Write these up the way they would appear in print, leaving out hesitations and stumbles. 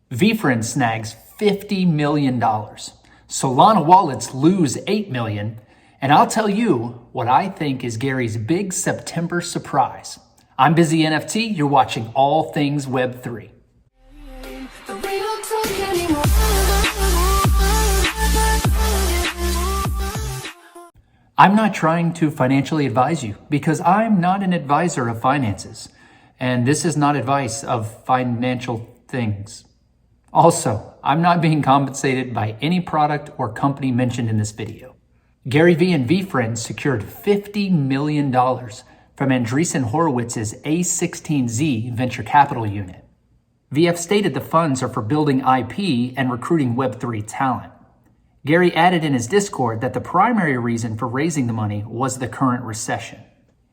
VFriend snags $50 million. Solana wallets lose $8 million. And I'll tell you what I think is Gary's big September surprise. I'm Busy NFT. You're watching All Things Web3. I'm not trying to financially advise you because I'm not an advisor of finances. And this is not advice of financial things. Also, I'm not being compensated by any product or company mentioned in this video. Gary Vee and VFriend secured $50 million from Andreessen Horowitz's A16Z venture capital unit. VF stated the funds are for building IP and recruiting Web3 talent. Gary added in his Discord that the primary reason for raising the money was the current recession.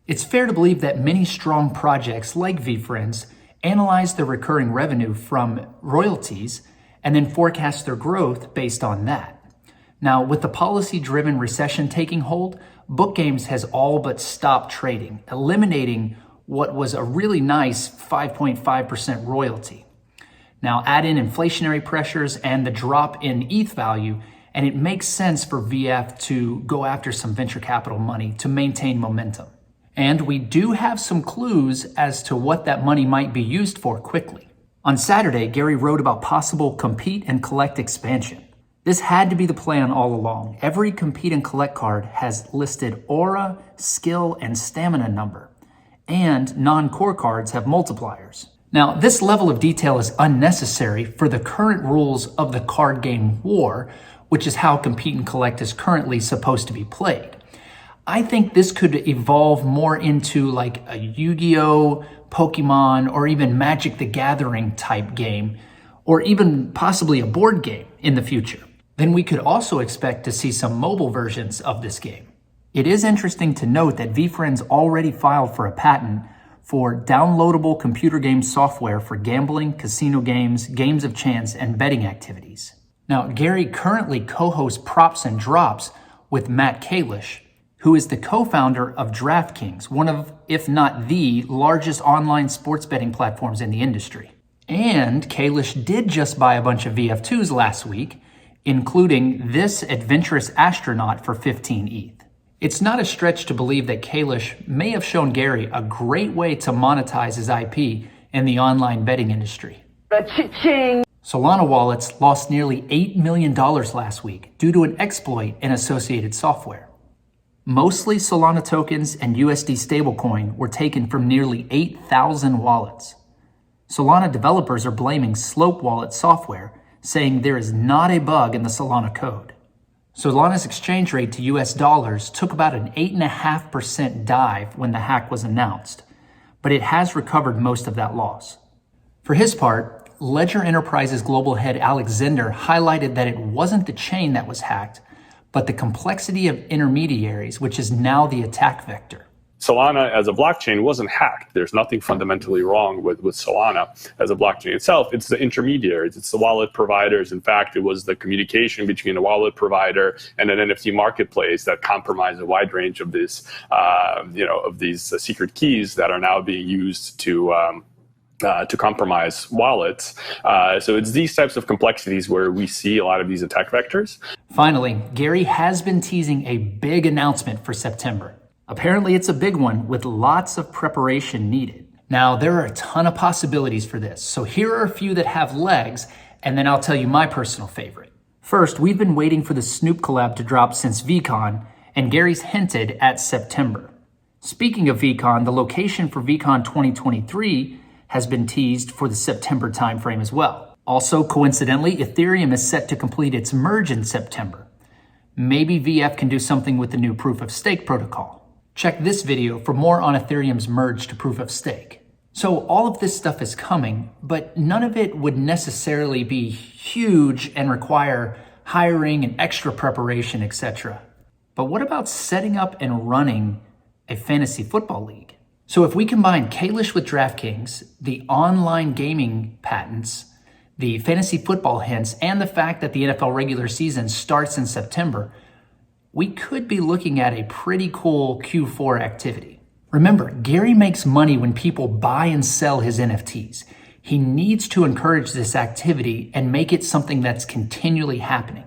It's fair to believe that many strong projects like VFriend's analyze the recurring revenue from royalties and then forecast their growth based on that. Now, with the policy-driven recession taking hold, Book Games has all but stopped trading, eliminating what was a really nice 5.5% royalty. Now, add in inflationary pressures and the drop in ETH value, and it makes sense for VF to go after some venture capital money to maintain momentum. And we do have some clues as to what that money might be used for quickly. On Saturday, Gary wrote about possible compete and collect expansion. This had to be the plan all along. Every compete and collect card has listed aura, skill, and stamina number, and non-core cards have multipliers. Now, this level of detail is unnecessary for the current rules of the card game war, which is how compete and collect is currently supposed to be played. I think this could evolve more into like a Yu-Gi-Oh, Pokemon, or even Magic the Gathering type game, or even possibly a board game in the future. Then we could also expect to see some mobile versions of this game. It is interesting to note that VFriend's already filed for a patent for downloadable computer game software for gambling, casino games, games of chance, and betting activities. Now, Gary currently co-hosts Props and Drops with Matt Kalish, who is the co-founder of DraftKings, one of, if not the largest online sports betting platforms in the industry. And Kalish did just buy a bunch of VF2s last week, including this adventurous astronaut for 15 ETH. It's not a stretch to believe that Kalish may have shown Gary a great way to monetize his IP in the online betting industry. Solana wallets lost nearly $8 million last week due to an exploit in associated software. Mostly Solana tokens and USD stablecoin were taken from nearly 8,000 wallets. Solana developers are blaming Slope Wallet software, saying there is not a bug in the Solana code. Solana's exchange rate to US dollars took about an 8.5% dive when the hack was announced, but it has recovered most of that loss. For his part, Ledger Enterprises global head Alexander highlighted that it wasn't the chain that was hacked, but the complexity of intermediaries, which is now the attack vector. Solana as a blockchain wasn't hacked. There's nothing fundamentally wrong with Solana as a blockchain itself. It's the intermediaries. It's the wallet providers. In fact, it was the communication between a wallet provider and an NFT marketplace that compromised a wide range of these, of these secret keys that are now being used to compromise wallets. So it's these types of complexities where we see a lot of these attack vectors. Finally, Gary has been teasing a big announcement for September. Apparently it's a big one with lots of preparation needed. Now, there are a ton of possibilities for this, so here are a few that have legs, and then I'll tell you my personal favorite. First, we've been waiting for the Snoop collab to drop since VCon, and Gary's hinted at September. Speaking of VCon, the location for VCon 2023 has been teased for the September timeframe as well. Also, coincidentally, Ethereum is set to complete its merge in September. Maybe VF can do something with the new proof of stake protocol. Check this video for more on Ethereum's merge to proof of stake. So all of this stuff is coming, but none of it would necessarily be huge and require hiring and extra preparation, etc. But what about setting up and running a fantasy football league? So if we combine Kalish with DraftKings, the online gaming patents, the fantasy football hints, and the fact that the NFL regular season starts in September, we could be looking at a pretty cool Q4 activity. Remember, Gary makes money when people buy and sell his NFTs. He needs to encourage this activity and make it something that's continually happening.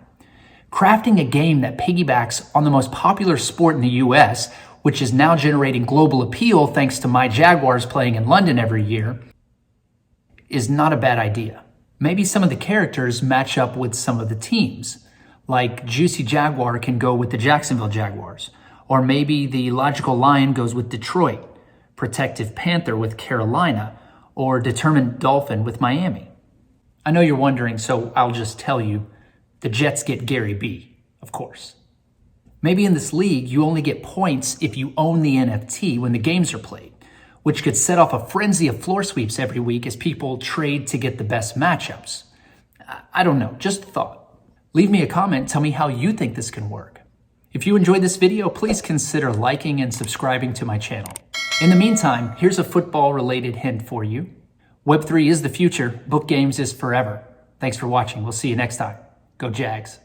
Crafting a game that piggybacks on the most popular sport in the US, which is now generating global appeal thanks to my Jaguars playing in London every year, is not a bad idea. Maybe some of the characters match up with some of the teams, like Juicy Jaguar can go with the Jacksonville Jaguars, or maybe the Logical Lion goes with Detroit, Protective Panther with Carolina, or Determined Dolphin with Miami. I know you're wondering, so I'll just tell you, the Jets get Gary B, of course. Maybe in this league, you only get points if you own the NFT when the games are played, which could set off a frenzy of floor sweeps every week as people trade to get the best matchups. I don't know, just a thought. Leave me a comment, tell me how you think this can work. If you enjoyed this video, please consider liking and subscribing to my channel. In the meantime, here's a football-related hint for you. Web3 is the future, book games is forever. Thanks for watching, we'll see you next time. Go Jags.